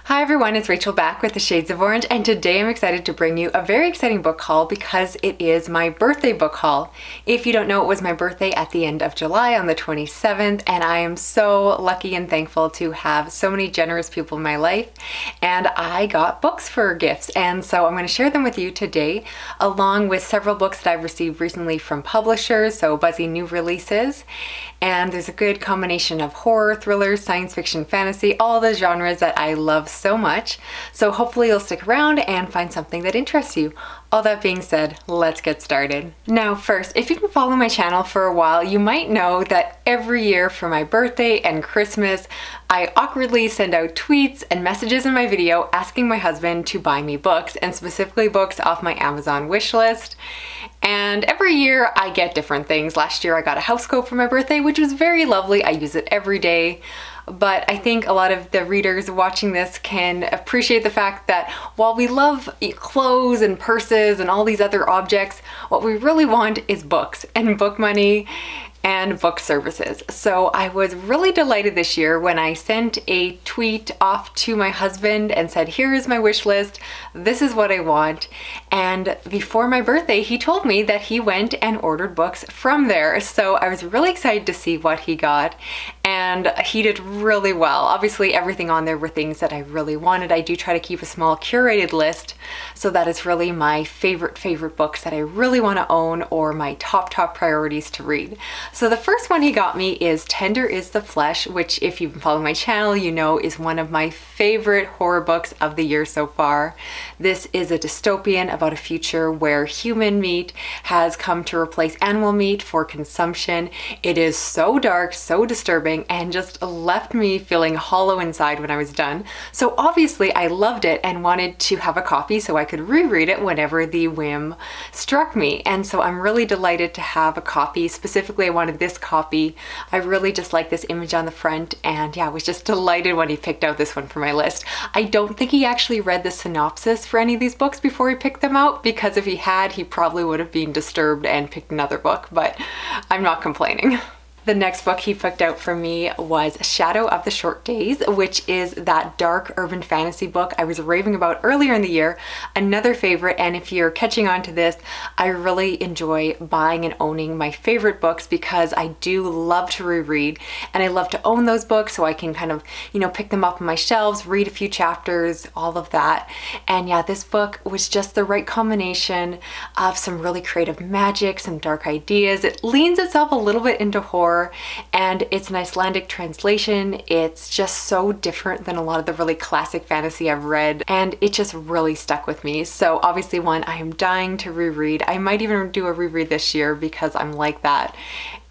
Hi everyone, it's Rachel back with the Shades of Orange, and today I'm excited to bring you a very exciting book haul because it is my birthday book haul. If you don't know, it was my birthday at the end of July on the 27th, and I am so lucky and thankful to have so many generous people in my life, and I got books for gifts, and so I'm going to share them with you today, along with several books that I've received recently from publishers, so buzzy new releases. And there's a good combination of horror, thrillers, science fiction, fantasy, all the genres that I love so much. So hopefully you'll stick around and find something that interests you. All that being said, let's get started. Now first, if you've been following my channel for a while, you might know that every year for my birthday and Christmas, I awkwardly send out tweets and messages in my video asking my husband to buy me books, and specifically books off my Amazon wish list. And every year I get different things. Last year I got a housecoat for my birthday, which was very lovely. I use it every day. But I think a lot of the readers watching this can appreciate the fact that while we love clothes and purses and all these other objects, what we really want is books and book money and book services. So I was really delighted this year when I sent a tweet off to my husband and said, here is my wish list, this is what I want. And before my birthday, he told me that he went and ordered books from there. So I was really excited to see what he got, and he did really well. Obviously everything on there were things that I really wanted. I do try to keep a small curated list, so that is really my favorite books that I really want to own, or my top priorities to read. So the first one he got me is Tender is the Flesh, which if you've been following my channel, you know is one of my favorite horror books of the year so far. This is a dystopian about a future where human meat has come to replace animal meat for consumption. It is so dark, so disturbing, and just left me feeling hollow inside when I was done. So obviously I loved it and wanted to have a copy so I could reread it whenever the whim struck me. And so I'm really delighted to have a copy. Specifically, I wanted this copy. I really just like this image on the front, and yeah, I was just delighted when he picked out this one for my list. I don't think he actually read the synopsis for any of these books before he picked them out, because if he had, he probably would have been disturbed and picked another book, but I'm not complaining. The next book he picked out for me was Shadow of the Short Days, which is that dark urban fantasy book I was raving about earlier in the year. Another favorite, and if you're catching on to this, I really enjoy buying and owning my favorite books because I do love to reread, and I love to own those books so I can kind of, pick them up on my shelves, read a few chapters, all of that. And yeah, this book was just the right combination of some really creative magic, some dark ideas. It leans itself a little bit into horror, and it's an Icelandic translation. It's just so different than a lot of the really classic fantasy I've read, and it just really stuck with me. So obviously one I am dying to reread. I might even do a reread this year because I'm like that.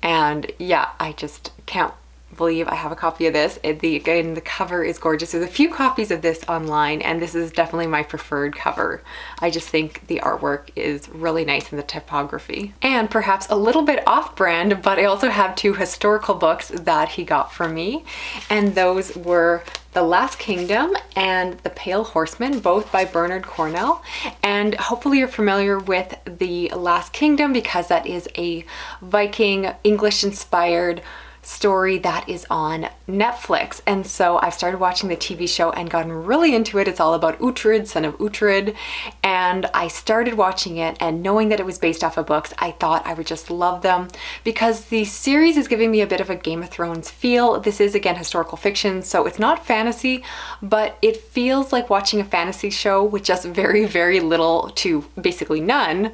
And yeah, I just can't believe I have a copy of this. Again, the cover is gorgeous. There's a few copies of this online, and this is definitely my preferred cover. I just think the artwork is really nice in the typography. And perhaps a little bit off-brand, but I also have two historical books that he got for me, and those were The Last Kingdom and The Pale Horseman, both by Bernard Cornwell. And hopefully you're familiar with The Last Kingdom because that is a Viking, English-inspired story that is on Netflix. And so I've started watching the TV show and gotten really into it. It's all about Uhtred, son of Uhtred. And I started watching it, and knowing that it was based off of books, I thought I would just love them because the series is giving me a bit of a Game of Thrones feel. This is, again, historical fiction, so it's not fantasy, but it feels like watching a fantasy show with just very little to basically none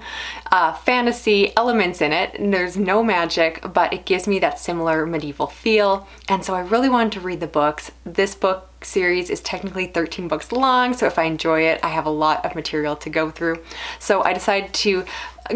fantasy elements in it. And there's no magic, but it gives me that similar medieval feel. And so I really wanted to read the books. This book series is technically 13 books long, so if I enjoy it, I have a lot of material to go through. So I decided to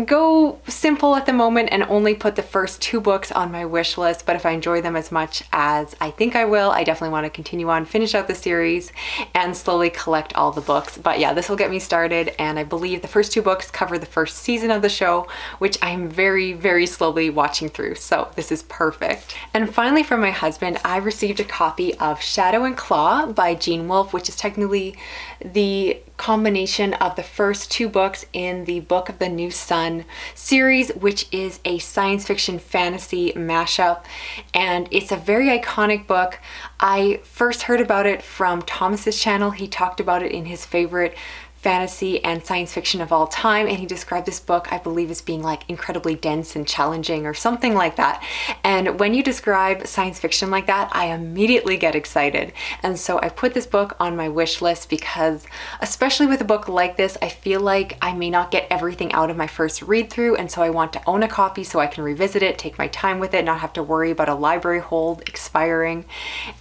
go simple at the moment and only put the first two books on my wish list, but if I enjoy them as much as I think I will, I definitely want to continue on, finish out the series, and slowly collect all the books. But yeah, this will get me started, and I believe the first two books cover the first season of the show, which I'm very slowly watching through, so this is perfect. And finally, from my husband, I received a copy of Shadow and Claw by Gene Wolfe, which is technically the combination of the first two books in the Book of the New Sun Done series, which is a science fiction fantasy mashup. And it's a very iconic book. I first heard about it from Thomas's channel. He talked about it in his favorite fantasy and science fiction of all time, and he described this book, I believe, as being like incredibly dense and challenging or something like that. And when you describe science fiction like that, I immediately get excited. And so I put this book on my wish list because, especially with a book like this, I feel like I may not get everything out of my first read through, and so I want to own a copy so I can revisit it, take my time with it, not have to worry about a library hold expiring.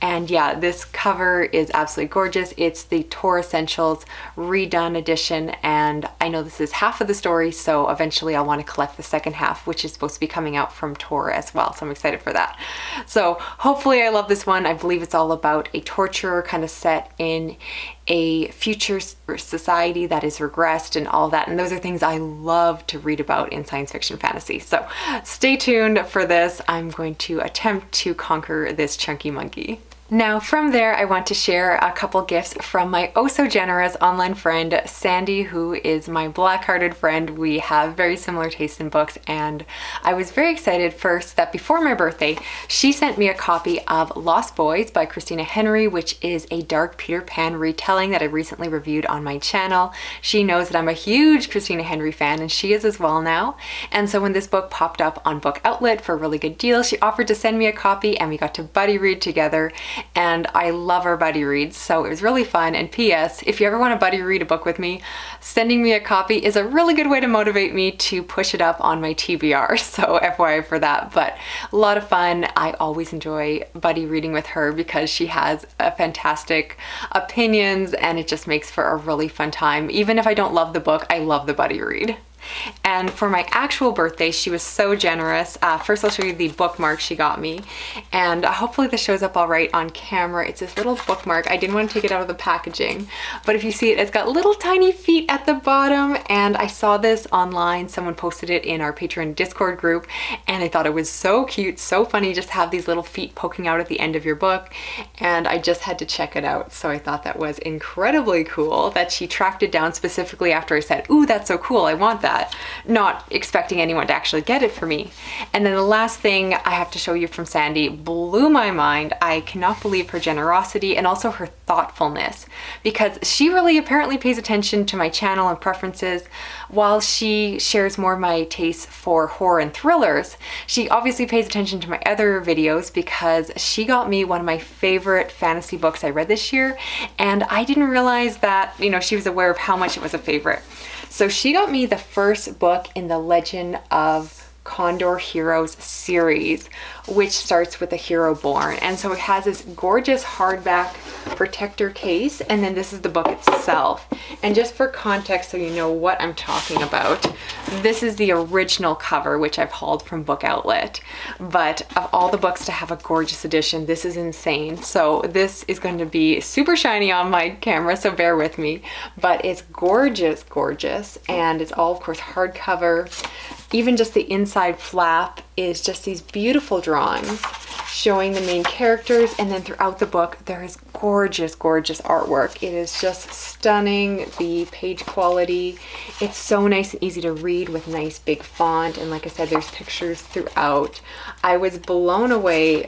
And yeah, this cover is absolutely gorgeous. It's the Tor Essentials redone edition, and I know this is half of the story, so eventually I'll want to collect the second half, which is supposed to be coming out from Tor as well, so I'm excited for that. So hopefully I love this one. I believe it's all about a torturer kind of set in a future society that is regressed and all that, and those are things I love to read about in science fiction fantasy. So stay tuned for this. I'm going to attempt to conquer this chunky monkey. Now from there, I want to share a couple gifts from my oh so generous online friend, Sandy, who is my black-hearted friend. We have very similar tastes in books, and I was very excited first that before my birthday, she sent me a copy of Lost Boys by Christina Henry, which is a dark Peter Pan retelling that I recently reviewed on my channel. She knows that I'm a huge Christina Henry fan, and she is as well now. And so when this book popped up on Book Outlet for a really good deal, she offered to send me a copy, and we got to buddy read together. And I love our buddy reads, so it was really fun. And P.S., if you ever want to buddy read a book with me, sending me a copy is a really good way to motivate me to push it up on my TBR, so FYI for that. But a lot of fun. I always enjoy buddy reading with her because she has a fantastic opinions, and it just makes for a really fun time. Even if I don't love the book, I love the buddy read. And for my actual birthday, she was so generous. First, I'll show you the bookmark she got me. And hopefully this shows up all right on camera. It's this little bookmark. I didn't want to take it out of the packaging, but if you see it, it's got little tiny feet at the bottom. And I saw this online. Someone posted it in our Patreon Discord group, and I thought it was so cute, so funny, just have these little feet poking out at the end of your book. And I just had to check it out. So I thought that was incredibly cool that she tracked it down specifically after I said, "Ooh, that's so cool, I want that." Not expecting anyone to actually get it for me. And then the last thing I have to show you from Sandy blew my mind. I cannot believe her generosity and also her thoughtfulness, because she really apparently pays attention to my channel and preferences. While she shares more of my tastes for horror and thrillers, she obviously pays attention to my other videos because she got me one of my favorite fantasy books I read this year, and I didn't realize that, you know, she was aware of how much it was a favorite. So she got me the first book in the Legend of Condor Heroes series, which starts with a hero born. And so it has this gorgeous hardback protector case, and then this is the book itself. And just for context, so you know what I'm talking about, this is the original cover, which I've hauled from Book Outlet. But of all the books to have a gorgeous edition, this is insane. So this is going to be super shiny on my camera, so bear with me. But it's gorgeous, gorgeous, and it's all, of course, hardcover. Even just the inside flap is just these beautiful drawings showing the main characters, and then throughout the book there is gorgeous, gorgeous artwork. It is just stunning, the page quality. It's so nice and easy to read with nice big font, and like I said, there's pictures throughout. I was blown away.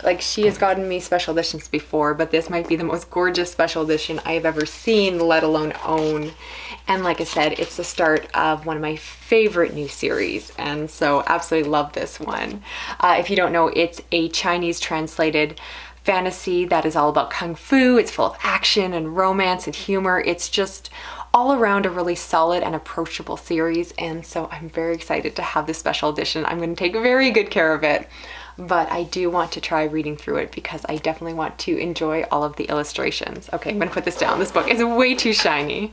Like, she has gotten me special editions before, but this might be the most gorgeous special edition I have ever seen, let alone own. And like I said, it's the start of one of my favorite new series, and so absolutely love this one. If you don't know, it's a Chinese translated fantasy that is all about kung fu. It's full of action and romance and humor. It's just all around a really solid and approachable series, and so I'm very excited to have this special edition. I'm going to take very good care of it, but I do want to try reading through it because I definitely want to enjoy all of the illustrations. Okay, I'm going to put this down. This book is way too shiny.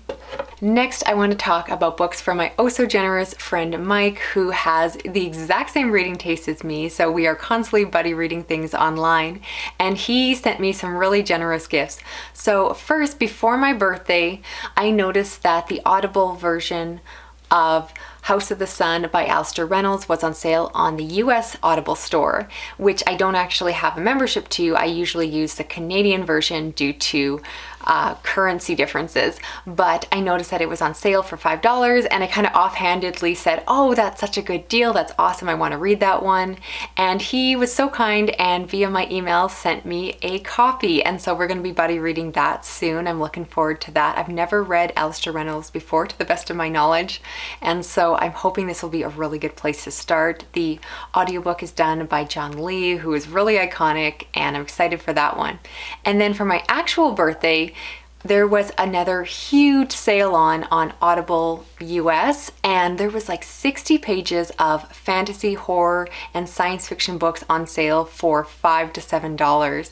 Next, I want to talk about books from my oh so generous friend Mike, who has the exact same reading taste as me, so we are constantly buddy reading things online, and he sent me some really generous gifts. So first, before my birthday, I noticed that the Audible version of House of the Sun by Alistair Reynolds was on sale on the US Audible store, which I don't actually have a membership to. I usually use the Canadian version due to currency differences, but I noticed that it was on sale for $5 and I kind of offhandedly said, oh, that's such a good deal, that's awesome, I want to read that one. And he was so kind and via my email sent me a copy, and so we're going to be buddy reading that soon. I'm looking forward to that. I've never read Alistair Reynolds before, to the best of my knowledge, and so I'm hoping this will be a really good place to start. The audiobook is done by John Lee, who is really iconic, and I'm excited for that one. And then for my actual birthday, there was another huge sale on Audible US, and there was like 60 pages of fantasy, horror, and science fiction books on sale for $5 to $7.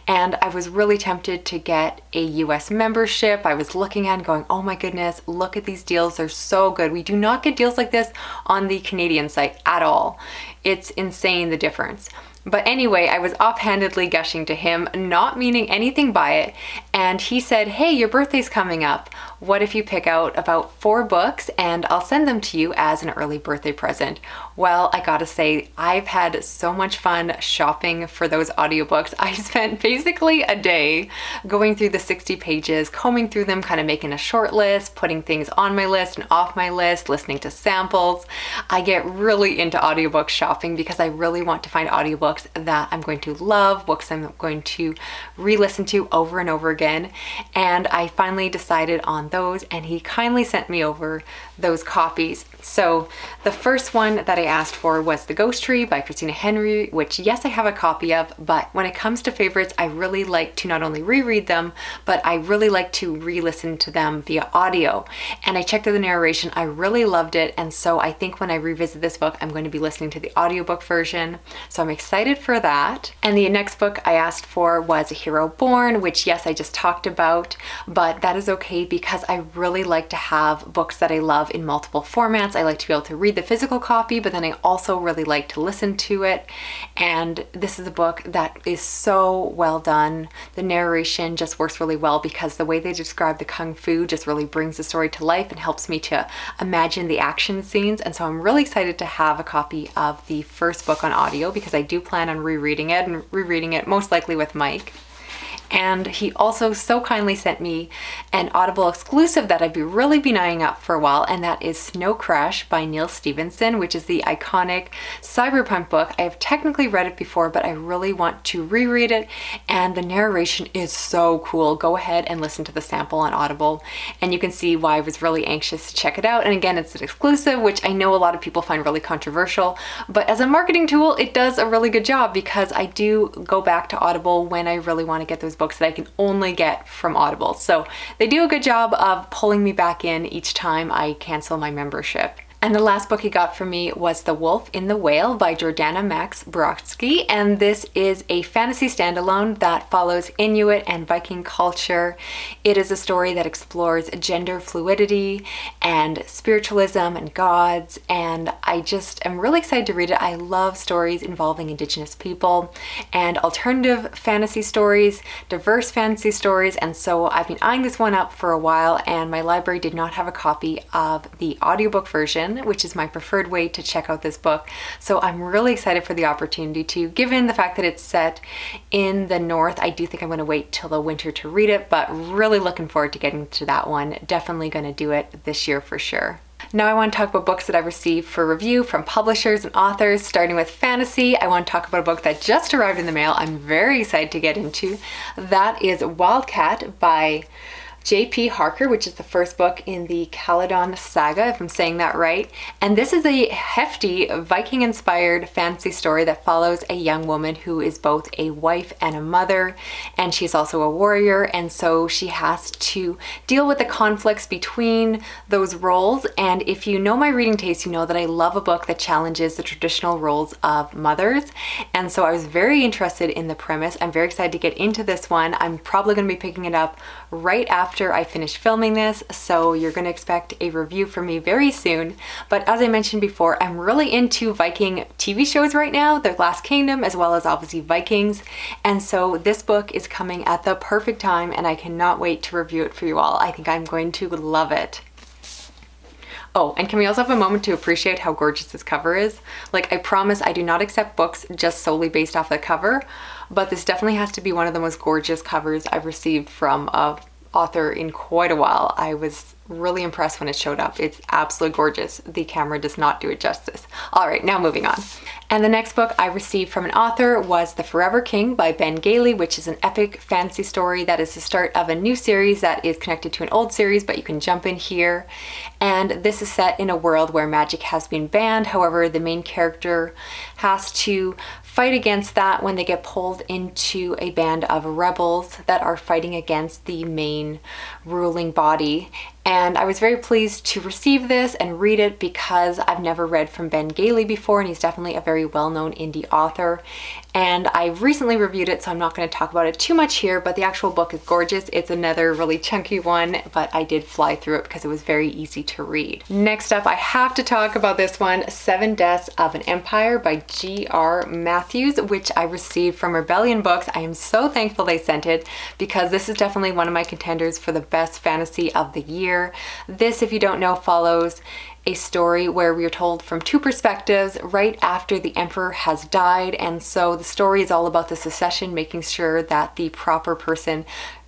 And I was really tempted to get a US membership. I was looking at and going, oh my goodness, look at these deals, they're so good. We do not get deals like this on the Canadian site at all. It's insane, the difference. But anyway, I was offhandedly gushing to him, not meaning anything by it, and he said, hey, your birthday's coming up. What if you pick out about 4 books and I'll send them to you as an early birthday present? Well, I gotta say, I've had so much fun shopping for those audiobooks. I spent basically a day going through the 60 pages, combing through them, kind of making a short list, putting things on my list and off my list, listening to samples. I get really into audiobook shopping because I really want to find audiobooks that I'm going to love, books I'm going to re-listen to over and over again. And I finally decided on those, and he kindly sent me over those copies. So the first one that I asked for was The Ghost Tree by Christina Henry, which yes, I have a copy of, but when it comes to favorites, I really like to not only reread them, but I really like to re-listen to them via audio. And I checked out the narration, I really loved it, and so I think when I revisit this book, I'm going to be listening to the audiobook version. So I'm excited for that. And the next book I asked for was A Hero Born, which yes, I just talked about, but that is okay because I really like to have books that I love in multiple formats. I like to be able to read the physical copy, but then I also really like to listen to it. And this is a book that is so well done. The narration just works really well because the way they describe the kung fu just really brings the story to life and helps me to imagine the action scenes. And so I'm really excited to have a copy of the first book on audio because I do plan on rereading it most likely with Mike. And he also so kindly sent me an Audible exclusive that I've really been eyeing up for a while, and that is Snow Crash by Neil Stephenson, which is the iconic cyberpunk book. I have technically read it before, but I really want to reread it, and the narration is so cool. Go ahead and listen to the sample on Audible, and you can see why I was really anxious to check it out. And again, it's an exclusive, which I know a lot of people find really controversial, but as a marketing tool, it does a really good job because I do go back to Audible when I really want to get those books that I can only get from Audible. So they do a good job of pulling me back in each time I cancel my membership. And the last book he got for me was The Wolf in the Whale by Jordana Max Brodsky, and this is a fantasy standalone that follows Inuit and Viking culture. It is a story that explores gender fluidity and spiritualism and gods, and I just am really excited to read it. I love stories involving Indigenous people and alternative fantasy stories, diverse fantasy stories, and so I've been eyeing this one up for a while, and my library did not have a copy of the audiobook version, which is my preferred way to check out this book. So I'm really excited for the opportunity to, given the fact that it's set in the north. I do think I'm going to wait till the winter to read it, but really looking forward to getting to that one. Definitely going to do it this year for sure. Now I want to talk about books that I've received for review from publishers and authors, starting with fantasy. I want to talk about a book that just arrived in the mail I'm very excited to get into. That is Wildcat by J.P. Harker, which is the first book in the Caledon saga, if I'm saying that right. And this is a hefty Viking-inspired fantasy story that follows a young woman who is both a wife and a mother, and she's also a warrior, and so she has to deal with the conflicts between those roles. And if you know my reading taste, you know that I love a book that challenges the traditional roles of mothers, and so I was very interested in the premise. I'm very excited to get into this one. I'm probably going to be picking it up right after I finish filming this, so you're going to expect a review from me very soon. But as I mentioned before, I'm really into Viking TV shows right now, The Last Kingdom, as well as obviously Vikings, and so this book is coming at the perfect time, and I cannot wait to review it for you all. I think I'm going to love it. Oh, and can we also have a moment to appreciate how gorgeous this cover is? Like, I promise I do not accept books just solely based off the cover, but this definitely has to be one of the most gorgeous covers I've received from a author in quite a while. I was really impressed when it showed up. It's absolutely gorgeous. The camera does not do it justice. All right, now moving on. And the next book I received from an author was The Forever King by Ben Gailey, which is an epic fantasy story that is the start of a new series that is connected to an old series, but you can jump in here. And this is set in a world where magic has been banned. However, the main character has to fight against that when they get pulled into a band of rebels that are fighting against the main ruling body. And I was very pleased to receive this and read it because I've never read from Ben Gailey before, and he's definitely a very well-known indie author. And I've recently reviewed it, so I'm not going to talk about it too much here, but the actual book is gorgeous. It's another really chunky one, but I did fly through it because it was very easy to read. Next up, I have to talk about this one, 7 Deaths of an Empire by G.R. Matthews, which I received from Rebellion Books. I am so thankful they sent it because this is definitely one of my contenders for the best fantasy of the year. This, if you don't know, follows a story where we are told from 2 perspectives right after the emperor has died, and so the story is all about the succession, making sure that the proper person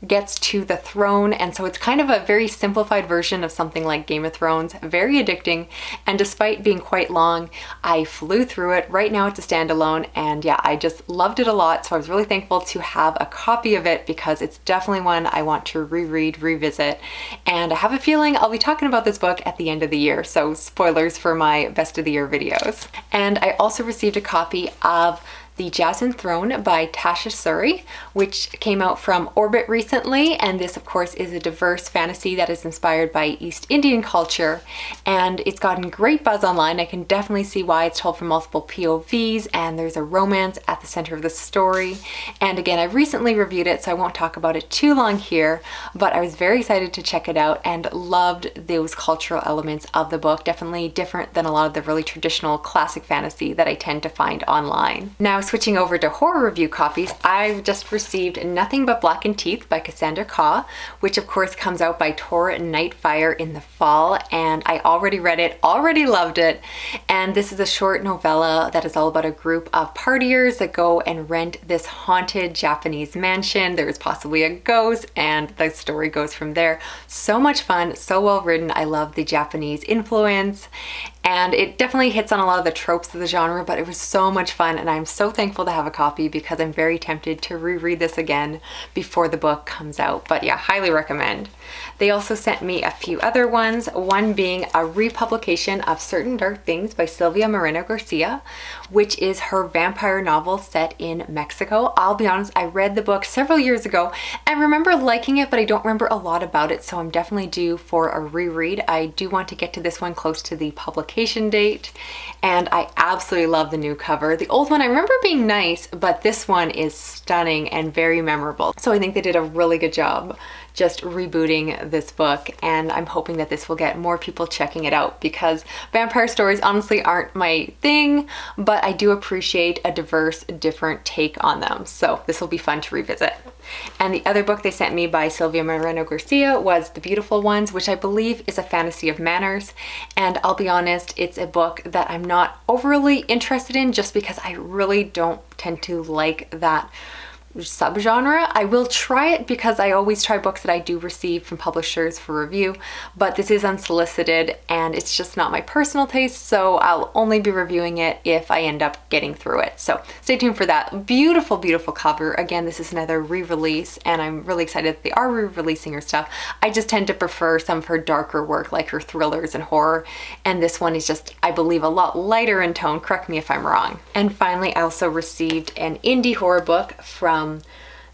gets to the throne. And so it's kind of a very simplified version of something like Game of Thrones, very addicting, and despite being quite long, I flew through it. Right now it's a standalone, and yeah, I just loved it a lot, so I was really thankful to have a copy of it because it's definitely one I want to reread, revisit, and I have a feeling I'll be talking about this book at the end of the year, so spoilers for my best of the year videos. And I also received a copy of The Jasmine Throne by Tasha Suri, which came out from Orbit recently, and this of course is a diverse fantasy that is inspired by East Indian culture, and it's gotten great buzz online. I can definitely see why. It's told from multiple POVs, and there's a romance at the center of the story. And again, I recently reviewed it, so I won't talk about it too long here, but I was very excited to check it out and loved those cultural elements of the book. Definitely different than a lot of the really traditional classic fantasy that I tend to find online. Now, switching over to horror review copies, I've just received Nothing But Blackened Teeth by Cassandra Khaw, which of course comes out by Tor Nightfire in the fall, and I already read it, already loved it. And this is a short novella that is all about a group of partiers that go and rent this haunted Japanese mansion. There's possibly a ghost, and the story goes from there. So much fun, so well written. I love the Japanese influence, and it definitely hits on a lot of the tropes of the genre, but it was so much fun, and I'm so thankful to have a copy because I'm very tempted to reread this again before the book comes out. But yeah, highly recommend. They also sent me a few other ones, one being a republication of Certain Dark Things by Silvia Moreno Garcia, which is her vampire novel set in Mexico. I'll be honest, I read the book several years ago and remember liking it, but I don't remember a lot about it, so I'm definitely due for a reread. I do want to get to this one close to the publication date, and I absolutely love the new cover. The old one I remember being nice, but this one is stunning and very memorable. So I think they did a really good job just rebooting this book, and I'm hoping that this will get more people checking it out because vampire stories honestly aren't my thing, but I do appreciate a diverse, different take on them. So this will be fun to revisit. And the other book they sent me by Silvia Moreno Garcia was The Beautiful Ones, which I believe is a fantasy of manners. And I'll be honest, it's a book that I'm not overly interested in just because I really don't tend to like that subgenre. I will try it because I always try books that I do receive from publishers for review, but this is unsolicited and it's just not my personal taste, so I'll only be reviewing it if I end up getting through it. So stay tuned for that. Beautiful, beautiful cover. Again, this is another re-release, and I'm really excited that they are re-releasing her stuff. I just tend to prefer some of her darker work, like her thrillers and horror, and this one is just, I believe, a lot lighter in tone. Correct me if I'm wrong. And finally, I also received an indie horror book from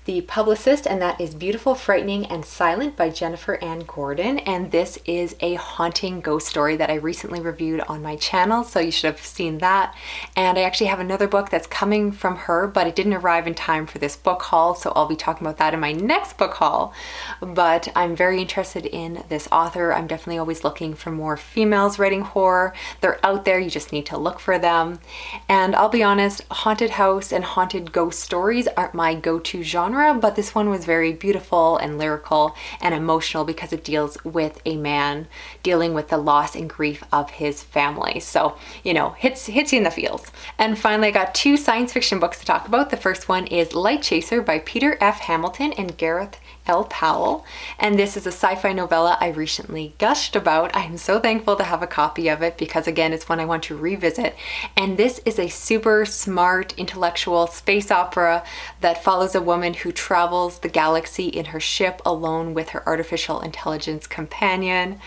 The Publicist, and that is Beautiful, Frightening, and Silent by Jennifer Ann Gordon. And this is a haunting ghost story that I recently reviewed on my channel, so you should have seen that. And I actually have another book that's coming from her, but it didn't arrive in time for this book haul, so I'll be talking about that in my next book haul. But I'm very interested in this author. I'm definitely always looking for more females writing horror. They're out there, you just need to look for them. And I'll be honest, haunted house and haunted ghost stories aren't my go-to genre. genre, but this one was very beautiful and lyrical and emotional because it deals with a man dealing with the loss and grief of his family. So, you know, hits you in the feels. And finally, I got 2 science fiction books to talk about. The first one is Light Chaser by Peter F. Hamilton and Gareth L. Powell, and this is a sci-fi novella I recently gushed about. I am so thankful to have a copy of it because, again, it's one I want to revisit. And this is a super smart, intellectual space opera that follows a woman who travels the galaxy in her ship alone with her artificial intelligence companion.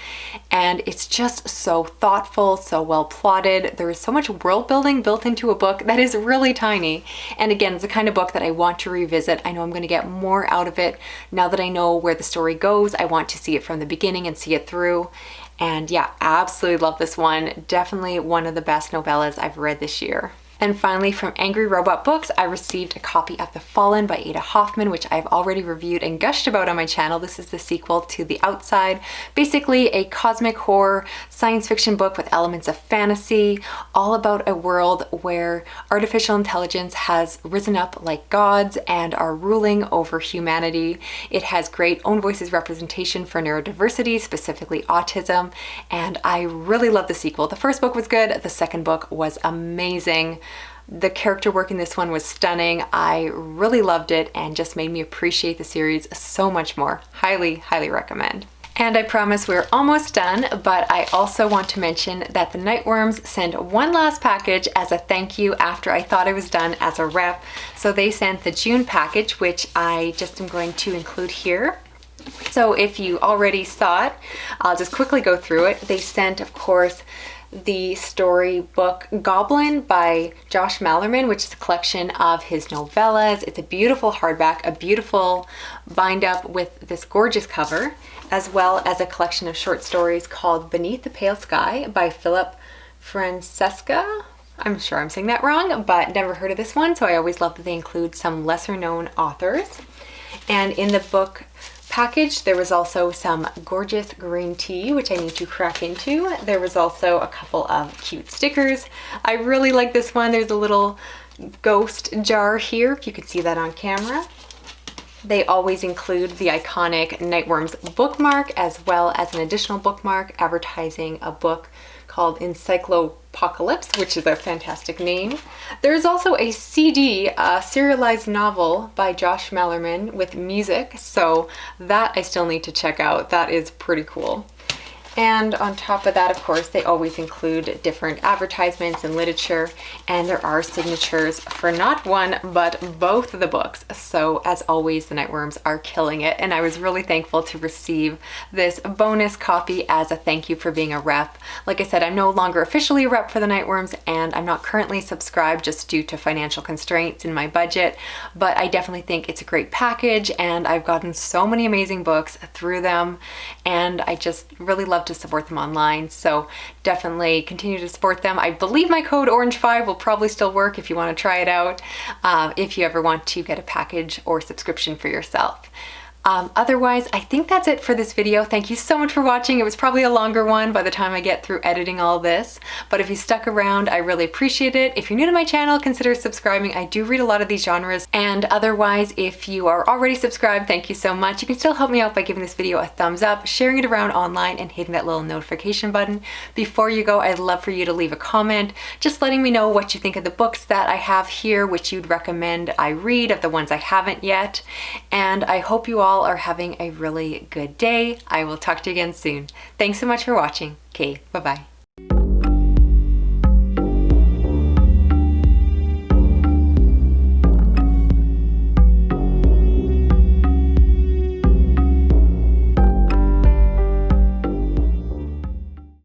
And it's just so thoughtful, so well plotted. There is so much world building built into a book that is really tiny. And again, it's the kind of book that I want to revisit. I know I'm going to get more out of it now that I know where the story goes. I want to see it from the beginning and see it through. And yeah, absolutely love this one. Definitely one of the best novellas I've read this year. And finally, from Angry Robot Books, I received a copy of The Fallen by Ada Hoffman, which I've already reviewed and gushed about on my channel. This is the sequel to The Outside, basically a cosmic horror science fiction book with elements of fantasy, all about a world where artificial intelligence has risen up like gods and are ruling over humanity. It has great own voices representation for neurodiversity, specifically autism, and I really love the sequel. The first book was good, the second book was amazing. The character work in this one was stunning. I really loved it and just made me appreciate the series so much more. Highly, highly recommend. And I promise we're almost done, but I also want to mention that the Nightworms sent one last package as a thank you after I thought I was done as a rep. So they sent the June package, which I just am going to include here. So if you already saw it, I'll just quickly go through it. They sent, of course, the storybook Goblin by Josh Malerman, which is a collection of his novellas. It's a beautiful hardback, a beautiful bind up with this gorgeous cover, as well as a collection of short stories called Beneath the Pale Sky by Philip Francesca. I'm sure I'm saying that wrong, but never heard of this one, so I always love that they include some lesser known authors. And in the book package, there was also some gorgeous green tea, which I need to crack into. There was also a couple of cute stickers. I really like this one. There's a little ghost jar here, if you could see that on camera. They always include the iconic Nightworms bookmark, as well as an additional bookmark advertising a book called Encyclopocalypse, which is a fantastic name. There's also a CD, a serialized novel by Josh Malerman with music, so that I still need to check out. That is pretty cool. And on top of that, of course, they always include different advertisements and literature, and there are signatures for not one, but both of the books. So as always, the Nightworms are killing it, and I was really thankful to receive this bonus copy as a thank you for being a rep. Like I said, I'm no longer officially a rep for the Nightworms, and I'm not currently subscribed just due to financial constraints in my budget, but I definitely think it's a great package, and I've gotten so many amazing books through them, and I just really love to support them online, so definitely continue to support them. I believe my code Orange5 will probably still work if you want to try it out, if you ever want to get a package or subscription for yourself. Otherwise, I think that's it for this video. Thank you so much for watching. It was probably a longer one by the time I get through editing all this, but if you stuck around, I really appreciate it. If you're new to my channel, consider subscribing. I do read a lot of these genres, and otherwise, if you are already subscribed, thank you so much. You can still help me out by giving this video a thumbs up, sharing it around online, and hitting that little notification button. Before you go, I'd love for you to leave a comment, just letting me know what you think of the books that I have here, which you'd recommend I read of the ones I haven't yet, and I hope you all are having a really good day. I will talk to you again soon. Thanks so much for watching. Okay, bye-bye.